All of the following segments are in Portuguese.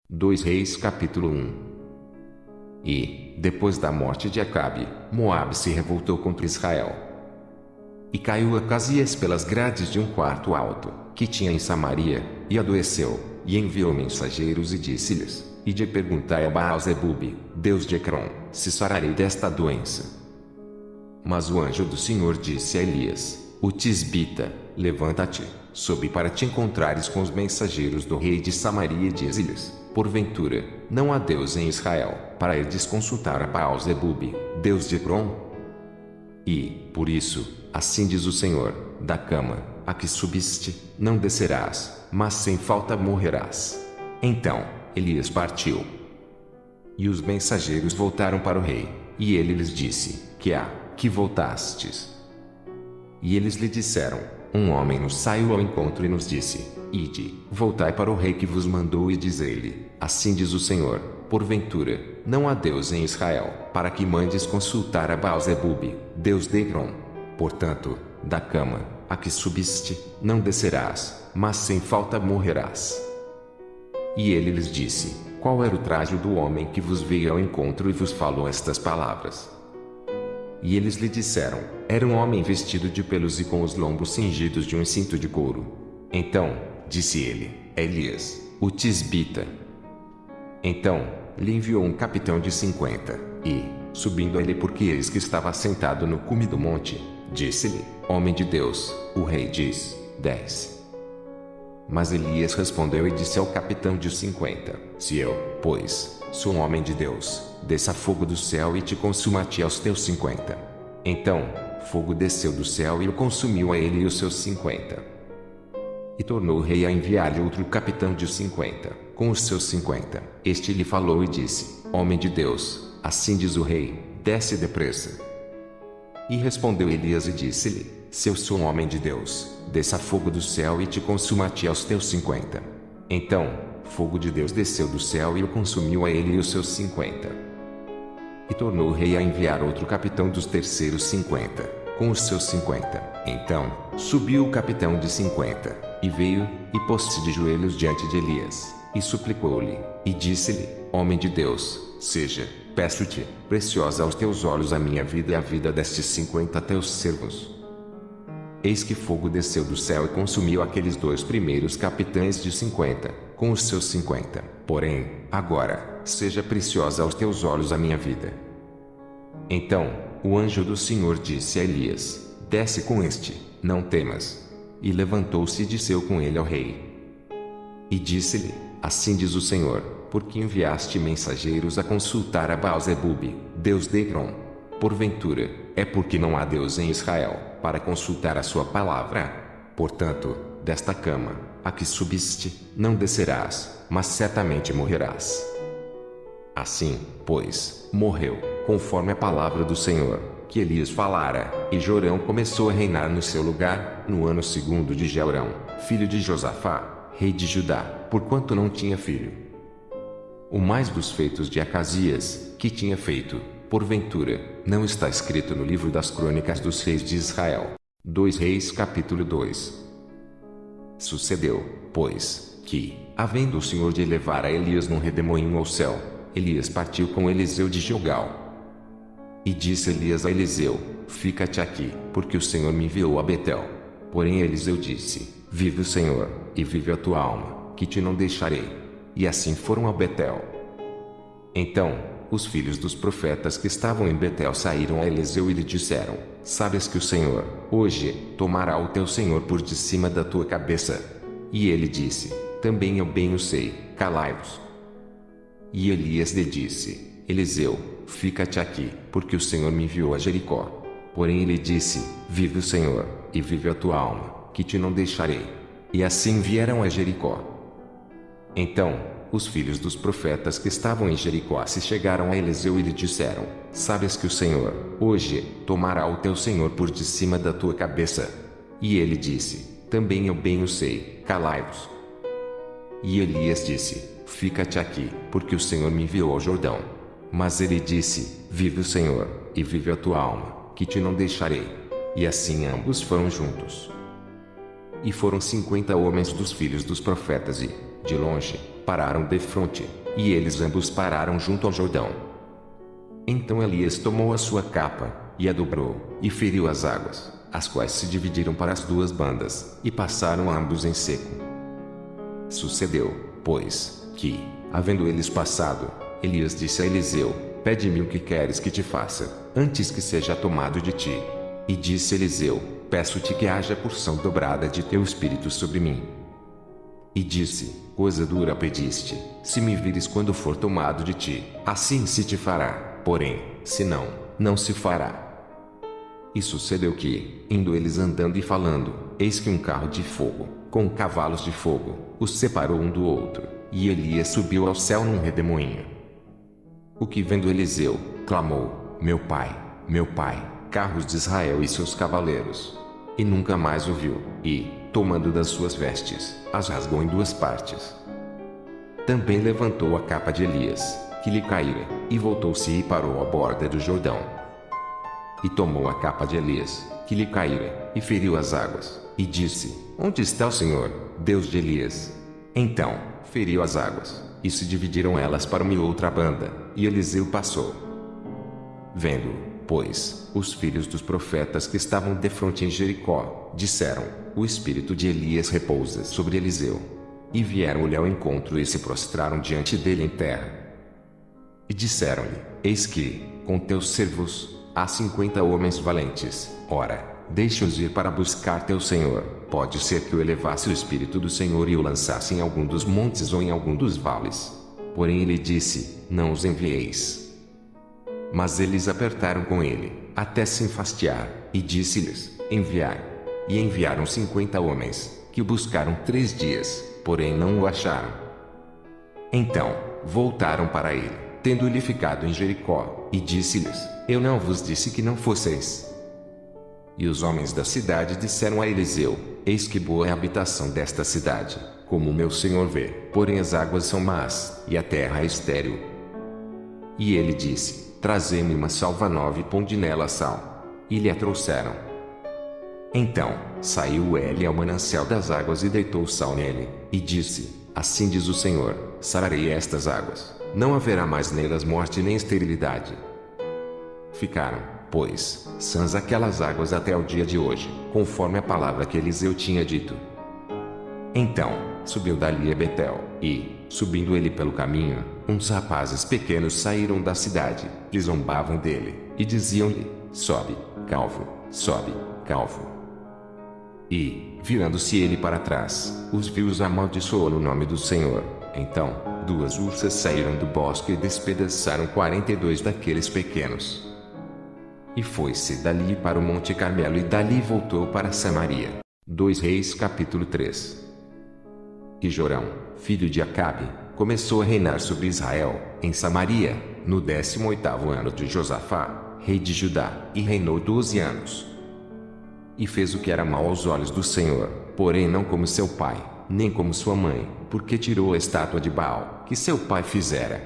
2 Reis capítulo 1. E, depois da morte de Acabe, Moabe se revoltou contra Israel. E caiu Acasias pelas grades de um quarto alto, que tinha em Samaria, e adoeceu, e enviou mensageiros e disse-lhes: Ide perguntai a Baal-zebube, Deus de Ecrom, se sararei desta doença. Mas o anjo do Senhor disse a Elias, o tisbita: Levanta-te, sobe para te encontrares com os mensageiros do rei de Samaria e dize-lhes: Porventura, não há Deus em Israel, para irdes consultar a Baal-zebube, Deus de Ecrom? E, por isso, assim diz o Senhor, da cama, a que subiste, não descerás, mas sem falta morrerás. Então, Elias partiu. E os mensageiros voltaram para o rei, e ele lhes disse: Que há, que voltastes? E eles lhe disseram: Um homem nos saiu ao encontro e nos disse: Ide, voltai para o rei que vos mandou e diz-lhe: Assim diz o Senhor, porventura, não há Deus em Israel, para que mandes consultar a Baal-zebube, Deus de Ecrom. Portanto, da cama, a que subiste, não descerás, mas sem falta morrerás. E ele lhes disse: Qual era o traje do homem que vos veio ao encontro e vos falou estas palavras? E eles lhe disseram: Era um homem vestido de pelos e com os lombos cingidos de um cinto de couro. Então, disse ele: É Elias, o tisbita. Então, lhe enviou um capitão de 50, e, subindo a ele porque eis que estava sentado no cume do monte, disse-lhe: Homem de Deus, o rei diz: Desce. Mas Elias respondeu e disse ao capitão de 50: Se eu, pois, sou um homem de Deus, desça fogo do céu e te consuma-te aos teus 50. Então, fogo desceu do céu e o consumiu a ele e os seus 50. E tornou o rei a enviar-lhe outro capitão de 50, com os seus 50. Este lhe falou e disse: Homem de Deus, assim diz o rei, desce depressa. E respondeu Elias e disse-lhe: Se eu sou um homem de Deus, desça fogo do céu e te consuma-te aos teus 50. Então, fogo de Deus desceu do céu e o consumiu a ele e os seus 50. E tornou o rei a enviar outro capitão dos terceiros 50, com os seus 50. Então, subiu o capitão de 50, e veio, e pôs-se de joelhos diante de Elias, e suplicou-lhe, e disse-lhe: Homem de Deus, seja, peço-te, preciosa aos teus olhos a minha vida e a vida destes 50 teus servos. Eis que fogo desceu do céu e consumiu aqueles dois primeiros capitães de 50, com os seus 50. Porém, agora, seja preciosa aos teus olhos a minha vida. Então, o anjo do Senhor disse a Elias: Desce com este, não temas. E levantou-se e desceu com ele ao rei. E disse-lhe: Assim diz o Senhor, porque enviaste mensageiros a consultar a Baal-zebube, Deus de Ecrom. Porventura, é porque não há Deus em Israel, para consultar a sua palavra? Portanto, desta cama, a que subiste, não descerás, mas certamente morrerás. Assim, pois, morreu, conforme a palavra do Senhor, que Elias falara, e Jorão começou a reinar no seu lugar, no ano segundo de Jeorão, filho de Josafá, rei de Judá, porquanto não tinha filho. O mais dos feitos de Acasias, que tinha feito, porventura, não está escrito no livro das crônicas dos reis de Israel. 2 Reis capítulo 2. Sucedeu, pois, que, havendo o Senhor de elevar a Elias num redemoinho ao céu, Elias partiu com Eliseu de Gilgal. E disse Elias a Eliseu: Fica-te aqui, porque o Senhor me enviou a Betel. Porém Eliseu disse: Vive o Senhor, e vive a tua alma, que te não deixarei. E assim foram a Betel. Então, os filhos dos profetas que estavam em Betel saíram a Eliseu e lhe disseram: Sabes que o Senhor, hoje, tomará o teu Senhor por de cima da tua cabeça? E ele disse: Também eu bem o sei, calai-vos. E Elias lhe disse: Eliseu, fica-te aqui, porque o Senhor me enviou a Jericó. Porém ele disse: Vive o Senhor, e vive a tua alma, que te não deixarei. E assim vieram a Jericó. Então, os filhos dos profetas que estavam em Jericó se chegaram a Eliseu e lhe disseram: Sabes que o Senhor, hoje, tomará o teu Senhor por de cima da tua cabeça? E ele disse: Também eu bem o sei, calai-vos. E Elias disse: Fica-te aqui, porque o Senhor me enviou ao Jordão. Mas ele disse: Vive o Senhor, e vive a tua alma, que te não deixarei. E assim ambos foram juntos. E foram 50 homens dos filhos dos profetas e, de longe, pararam defronte, e eles ambos pararam junto ao Jordão. Então Elias tomou a sua capa, e a dobrou, e feriu as águas, as quais se dividiram para as duas bandas, e passaram ambos em seco. Sucedeu, pois, que, havendo eles passado, Elias disse a Eliseu: pede-me o que queres que te faça, antes que seja tomado de ti. E disse Eliseu: peço-te que haja porção dobrada de teu espírito sobre mim. E disse: coisa dura pediste, se me vires quando for tomado de ti, assim se te fará, porém, se não, não se fará. E sucedeu que, indo eles andando e falando, eis que um carro de fogo, com cavalos de fogo, os separou um do outro, e Elias subiu ao céu num redemoinho. O que vendo Eliseu, clamou: meu pai, carros de Israel e seus cavaleiros. E nunca mais o viu, e, tomando das suas vestes, as rasgou em duas partes. Também levantou a capa de Elias, que lhe caíra, e voltou-se e parou à borda do Jordão. E tomou a capa de Elias, que lhe caíra, e feriu as águas, e disse: onde está o Senhor, Deus de Elias? Então, feriu as águas, e se dividiram elas para uma e outra banda, e Eliseu passou. Vendo, pois, os filhos dos profetas que estavam defronte em Jericó, disseram: o espírito de Elias repousa sobre Eliseu. E vieram-lhe ao encontro e se prostraram diante dele em terra. E disseram-lhe: eis que, com teus servos, há 50 homens valentes, ora, deixa-os ir para buscar teu Senhor. Pode ser que o elevasse o espírito do Senhor e o lançasse em algum dos montes ou em algum dos vales. Porém ele disse: não os envieis. Mas eles apertaram com ele, até se enfastiar, e disse-lhes: enviai. E enviaram 50 homens, que o buscaram 3 dias, porém não o acharam. Então, voltaram para ele, tendo-lhe ficado em Jericó, e disse-lhes: eu não vos disse que não fosseis. E os homens da cidade disseram a Eliseu: eis que boa é a habitação desta cidade, como o meu senhor vê, porém as águas são más, e a terra é estéril. E ele disse: trazei-me uma salva nova e ponde nela sal. E lhe a trouxeram. Então, saiu ele ao manancial das águas e deitou sal nele, e disse: assim diz o Senhor, sararei estas águas, não haverá mais nelas morte nem esterilidade. Ficaram, pois, sãs aquelas águas até o dia de hoje, conforme a palavra que Eliseu tinha dito. Então, subiu dali a Betel, e, subindo ele pelo caminho, uns rapazes pequenos saíram da cidade, e zombavam dele, e diziam-lhe: sobe, calvo, sobe, calvo. E, virando-se ele para trás, os viu e amaldiçoou no nome do Senhor. Então, 2 ursas saíram do bosque e despedaçaram 42 daqueles pequenos. E foi-se dali para o Monte Carmelo e dali voltou para Samaria. 2 Reis capítulo 3. E Jorão, filho de Acabe, começou a reinar sobre Israel, em Samaria, no 18º ano de Josafá, rei de Judá, e reinou 12 anos. E fez o que era mau aos olhos do Senhor, porém não como seu pai, nem como sua mãe, porque tirou a estátua de Baal, que seu pai fizera.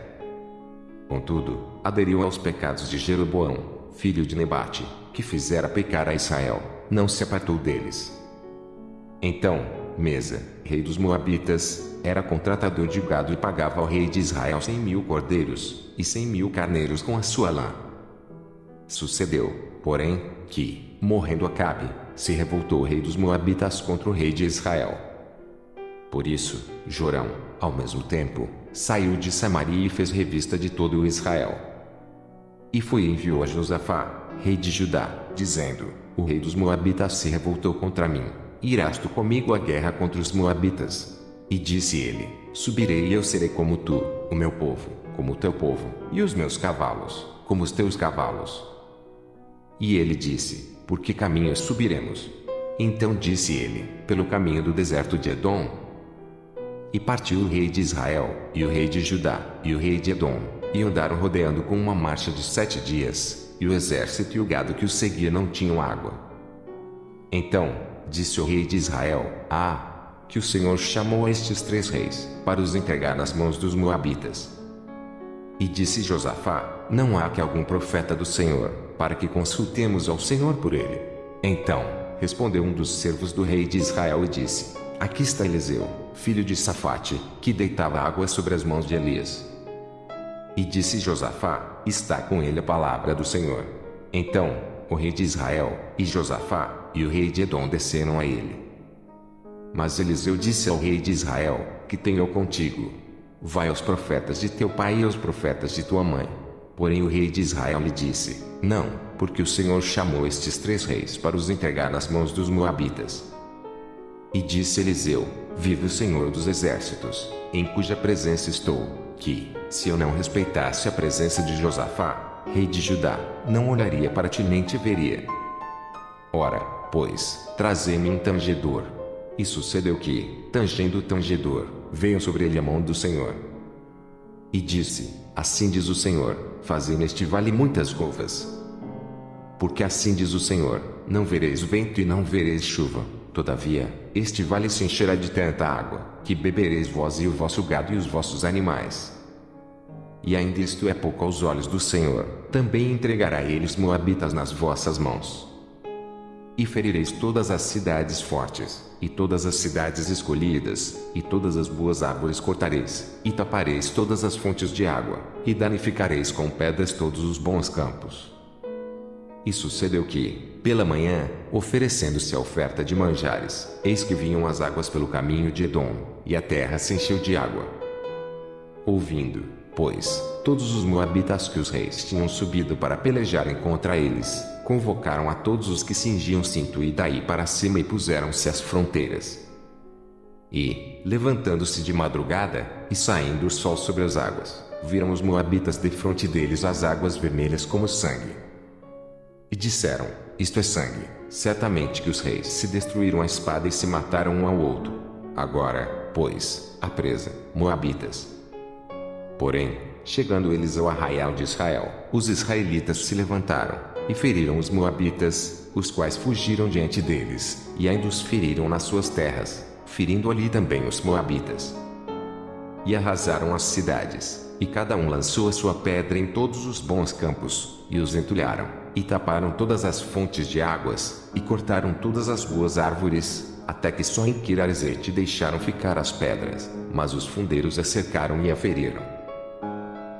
Contudo, aderiu aos pecados de Jeroboão, filho de Nebate, que fizera pecar a Israel, não se apartou deles. Então, Mesa, rei dos Moabitas, era contratador de gado e pagava ao rei de Israel 100.000 cordeiros, e 100.000 carneiros com a sua lã. Sucedeu, porém, que, morrendo Acabe, se revoltou o rei dos Moabitas contra o rei de Israel. Por isso, Jorão, ao mesmo tempo, saiu de Samaria e fez revista de todo o Israel. E foi e enviou a Josafá, rei de Judá, dizendo: o rei dos Moabitas se revoltou contra mim. Irás tu comigo à guerra contra os Moabitas? E disse ele: subirei e eu serei como tu, o meu povo, como o teu povo, e os meus cavalos, como os teus cavalos. E ele disse: por que caminho subiremos? Então disse ele: pelo caminho do deserto de Edom. E partiu o rei de Israel, e o rei de Judá, e o rei de Edom, e andaram rodeando com uma marcha de 7 dias, e o exército e o gado que os seguia não tinham água. Então, disse o rei de Israel: que o Senhor chamou a estes 3 reis, para os entregar nas mãos dos Moabitas. E disse Josafá: não há que algum profeta do Senhor, para que consultemos ao Senhor por ele. Então, respondeu um dos servos do rei de Israel e disse: Aqui está Eliseu, filho de Safate, que deitava água sobre as mãos de Elias. E disse Josafá: Está com ele a palavra do Senhor. Então, o rei de Israel, e Josafá, e o rei de Edom desceram a ele. Mas Eliseu disse ao rei de Israel: Que tenho contigo? Vai aos profetas de teu pai e aos profetas de tua mãe. Porém o rei de Israel lhe disse: Não, porque o Senhor chamou estes 3 reis para os entregar nas mãos dos moabitas. E disse Eliseu: Vive o Senhor dos exércitos, em cuja presença estou, que, se eu não respeitasse a presença de Josafá, rei de Judá, não olharia para ti nem te veria. Ora, pois, trazei-me um tangedor. E sucedeu que, tangendo o tangedor, veio sobre ele a mão do Senhor. E disse: Assim diz o Senhor, fazei neste vale muitas rovas. Porque assim diz o Senhor, não vereis vento e não vereis chuva, todavia, este vale se encherá de tanta água, que bebereis vós e o vosso gado e os vossos animais. E ainda isto é pouco aos olhos do Senhor, também entregará ele os moabitas nas vossas mãos. E ferireis todas as cidades fortes, e todas as cidades escolhidas, e todas as boas árvores cortareis, e tapareis todas as fontes de água, e danificareis com pedras todos os bons campos. E sucedeu que, pela manhã, oferecendo-se a oferta de manjares, eis que vinham as águas pelo caminho de Edom, e a terra se encheu de água. Ouvindo, pois, todos os moabitas que os reis tinham subido para pelejarem contra eles, convocaram a todos os que cingiam cinto e daí para cima e puseram-se às fronteiras. E, levantando-se de madrugada, e saindo o sol sobre as águas, viram os moabitas defronte deles as águas vermelhas como sangue. E disseram: Isto é sangue, certamente que os reis se destruíram a espada e se mataram um ao outro. Agora, pois, a presa, moabitas. Porém, chegando eles ao arraial de Israel, os israelitas se levantaram, e feriram os moabitas, os quais fugiram diante deles, e ainda os feriram nas suas terras, ferindo ali também os moabitas. E arrasaram as cidades, e cada um lançou a sua pedra em todos os bons campos, e os entulharam, e taparam todas as fontes de águas, e cortaram todas as boas árvores, até que só em Kir-Aresete deixaram ficar as pedras, mas os fundeiros a cercaram e a feriram.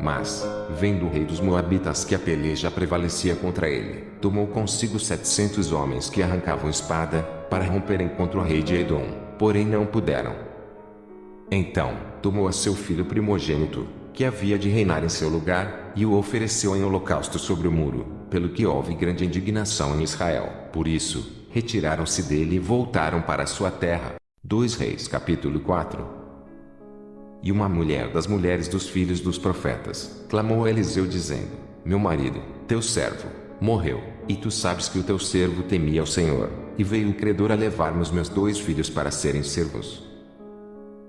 Mas, vendo o rei dos moabitas que a peleja prevalecia contra ele, tomou consigo 700 homens que arrancavam espada, para romperem contra o rei de Edom, porém não puderam. Então, tomou a seu filho primogênito, que havia de reinar em seu lugar, e o ofereceu em holocausto sobre o muro, pelo que houve grande indignação em Israel. Por isso, retiraram-se dele e voltaram para sua terra. 2 Reis capítulo 4. E uma mulher das mulheres dos filhos dos profetas, clamou a Eliseu dizendo: Meu marido, teu servo, morreu, e tu sabes que o teu servo temia ao Senhor, e veio o credor a levar-me os meus 2 filhos para serem servos.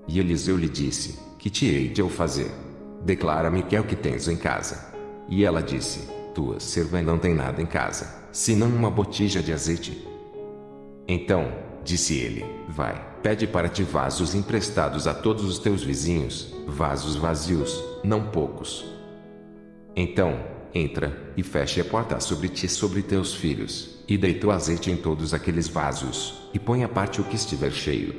E Eliseu lhe disse: Que te hei de eu fazer? Declara-me que é o que tens em casa. E ela disse: Tua serva não tem nada em casa, senão uma botija de azeite. Então, disse ele: Vai, pede para ti vasos emprestados a todos os teus vizinhos, vasos vazios, não poucos. Então, entra, e feche a porta sobre ti e sobre teus filhos, e deita o azeite em todos aqueles vasos, e põe à parte o que estiver cheio.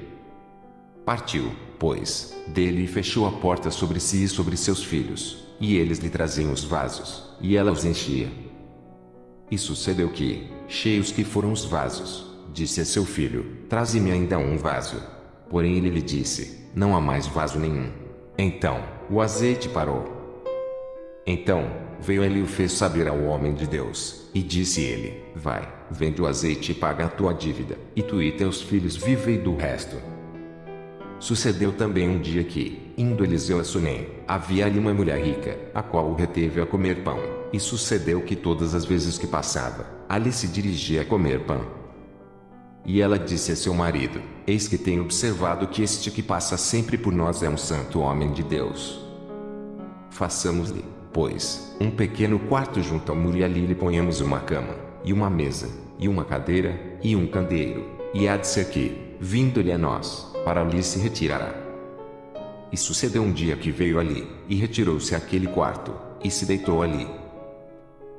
Partiu, pois, dele e fechou a porta sobre si e sobre seus filhos, e eles lhe traziam os vasos, e ela os enchia. E sucedeu que, cheios que foram os vasos, disse a seu filho: Traze-me ainda um vaso. Porém ele lhe disse: Não há mais vaso nenhum. Então, o azeite parou. Então, veio ele e o fez saber ao homem de Deus, e disse ele: Vai, vende o azeite e paga a tua dívida, e tu e teus filhos vivei do resto. Sucedeu também um dia que, indo Eliseu a Sunem, havia ali uma mulher rica, a qual o reteve a comer pão, e sucedeu que todas as vezes que passava, ali se dirigia a comer pão. E ela disse a seu marido: Eis que tenho observado que este que passa sempre por nós é um santo homem de Deus. Façamos-lhe, pois, um pequeno quarto junto ao muro e ali lhe ponhamos uma cama, e uma mesa, e uma cadeira, e um candeeiro, e há de ser que, vindo-lhe a nós, para ali se retirará. E sucedeu um dia que veio ali, e retirou-se àquele quarto, e se deitou ali.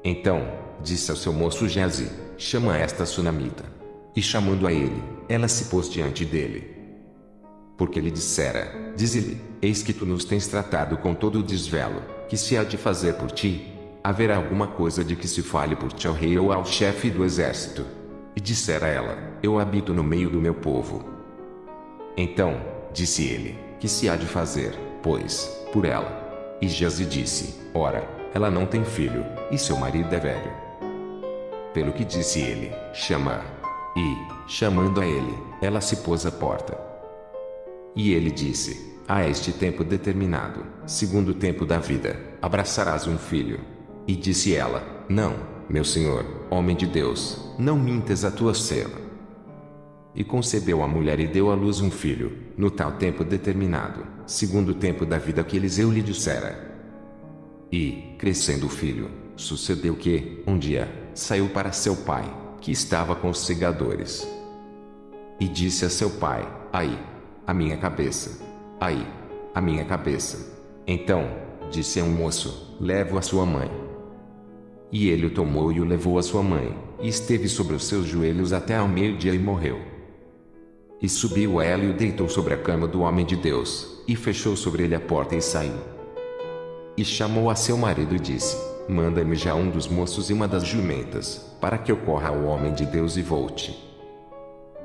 Então, disse ao seu moço Geazi: chama esta sunamita. E chamando a ele, ela se pôs diante dele. Porque lhe dissera: dize-lhe, eis que tu nos tens tratado com todo o desvelo, que se há de fazer por ti? Haverá alguma coisa de que se fale por ti ao rei ou ao chefe do exército? E dissera ela: eu habito no meio do meu povo. Então, disse ele: que se há de fazer, pois, por ela? E Geazi disse: ora, ela não tem filho, e seu marido é velho. Pelo que disse ele: chama-a. E, chamando a ele, ela se pôs à porta. E ele disse: a este tempo determinado, segundo o tempo da vida, abraçarás um filho. E disse ela: não, meu senhor, homem de Deus, não mintas a tua serva. E concebeu a mulher e deu à luz um filho, no tal tempo determinado, segundo o tempo da vida que Eliseu lhe dissera. E, crescendo o filho, sucedeu que, um dia, saiu para seu pai, que estava com os segadores. E disse a seu pai: ai, a minha cabeça! Ai, a minha cabeça! Então, disse a um moço: leve-o à sua mãe. E ele o tomou e o levou à sua mãe, e esteve sobre os seus joelhos até ao meio-dia e morreu. E subiu a ela e o deitou sobre a cama do homem de Deus, e fechou sobre ele a porta e saiu. E chamou a seu marido e disse: manda-me já um dos moços e uma das jumentas, para que eu corra ao homem de Deus e volte.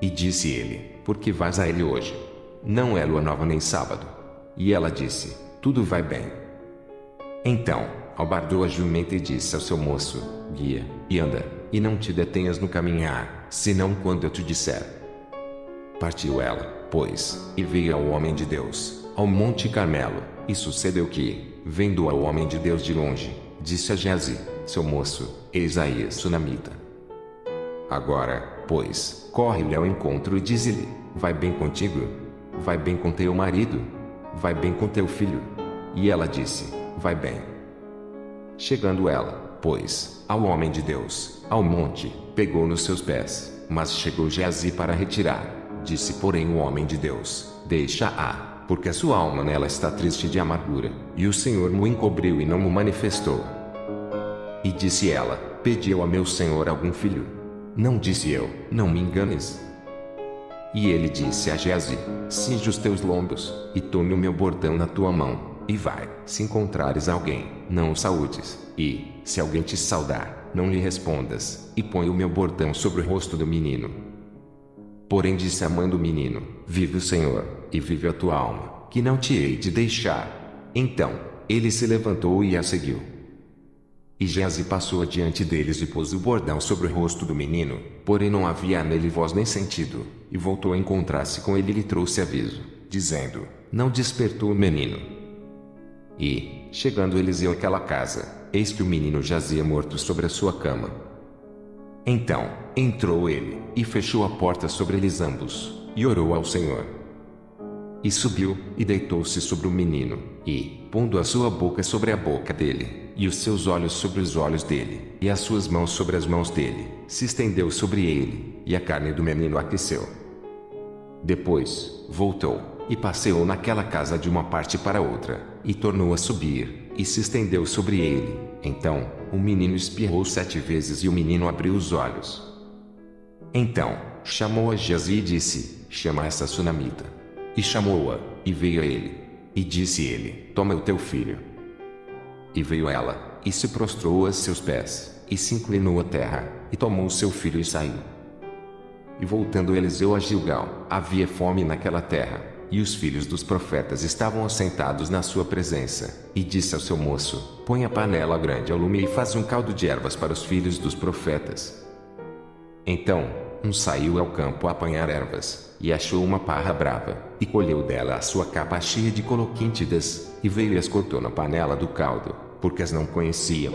E disse ele: por que vais a ele hoje? Não é lua nova nem sábado. E ela disse: tudo vai bem. Então, albardou a jumenta e disse ao seu moço: guia, e anda, e não te detenhas no caminhar, senão quando eu te disser. Partiu ela, pois, e veio ao homem de Deus, ao monte Carmelo, e sucedeu que, vendo ao homem de Deus de longe, disse a Geazi, seu moço: eis aí a sunamita. Agora, pois, corre-lhe ao encontro e dize-lhe: vai bem contigo? Vai bem com teu marido? Vai bem com teu filho? E ela disse: vai bem. Chegando ela, pois, ao homem de Deus, ao monte, pegou nos seus pés, mas chegou Geazi para retirar. Disse porém o homem de Deus: deixa-a, porque a sua alma nela está triste de amargura, e o Senhor mo encobriu e não mo manifestou. E disse ela: pedi eu a meu senhor algum filho? Não disse eu: não me enganes. E ele disse a Geazi: cinge os teus lombos, e tome o meu bordão na tua mão, e vai, se encontrares alguém, não o saúdes, e, se alguém te saudar, não lhe respondas, e põe o meu bordão sobre o rosto do menino. Porém disse a mãe do menino: vive o Senhor, e vive a tua alma, que não te hei de deixar. Então, ele se levantou e a seguiu. E Geazi passou adiante deles e pôs o bordão sobre o rosto do menino, porém não havia nele voz nem sentido, e voltou a encontrar-se com ele e lhe trouxe aviso, dizendo: não despertou o menino. E, chegando Eliseu àquela casa, eis que o menino jazia morto sobre a sua cama. Então, entrou ele, e fechou a porta sobre eles ambos, e orou ao Senhor. E subiu, e deitou-se sobre o menino, e, pondo a sua boca sobre a boca dele, e os seus olhos sobre os olhos dele, e as suas mãos sobre as mãos dele, se estendeu sobre ele, e a carne do menino aqueceu. Depois, voltou, e passeou naquela casa de uma parte para outra, e tornou a subir, e se estendeu sobre ele. Então, o menino espirrou 7 vezes e o menino abriu os olhos. Então, chamou a Geazi e disse: chama essa sunamita. E chamou-a, e veio a ele. E disse ele: toma o teu filho. E veio ela, e se prostrou a seus pés, e se inclinou à terra, e tomou o seu filho e saiu. E voltando Eliseu a Gilgal, havia fome naquela terra, e os filhos dos profetas estavam assentados na sua presença, e disse ao seu moço: põe a panela grande ao lume e faz um caldo de ervas para os filhos dos profetas. Então, um saiu ao campo a apanhar ervas, e achou uma parra brava, e colheu dela a sua capa cheia de coloquíntidas, e veio e as cortou na panela do caldo, porque as não conheciam.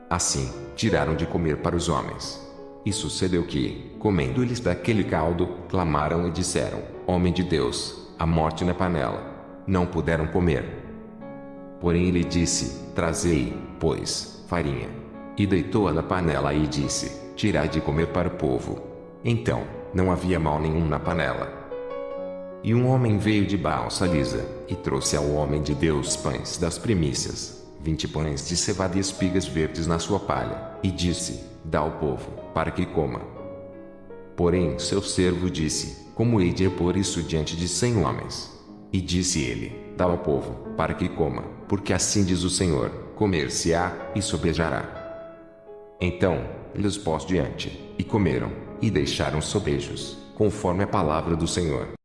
Assim, tiraram de comer para os homens. E sucedeu que, comendo eles daquele caldo, clamaram e disseram: homem de Deus, a morte na panela. Não puderam comer. Porém ele disse: trazei, pois, farinha. E deitou-a na panela e disse: tirai de comer para o povo. Então, não havia mal nenhum na panela. E um homem veio de Baal Salisa, e trouxe ao homem de Deus pães das primícias, 20 pães de cevada e espigas verdes na sua palha, e disse: Dá ao povo, para que coma. Porém seu servo disse: Como hei de pôr isso diante de 100 homens? E disse ele: Dá ao povo, para que coma, porque assim diz o Senhor: comer-se-á, e sobejará. Então lhes pôs diante, e comeram, e deixaram sobejos, conforme a palavra do Senhor.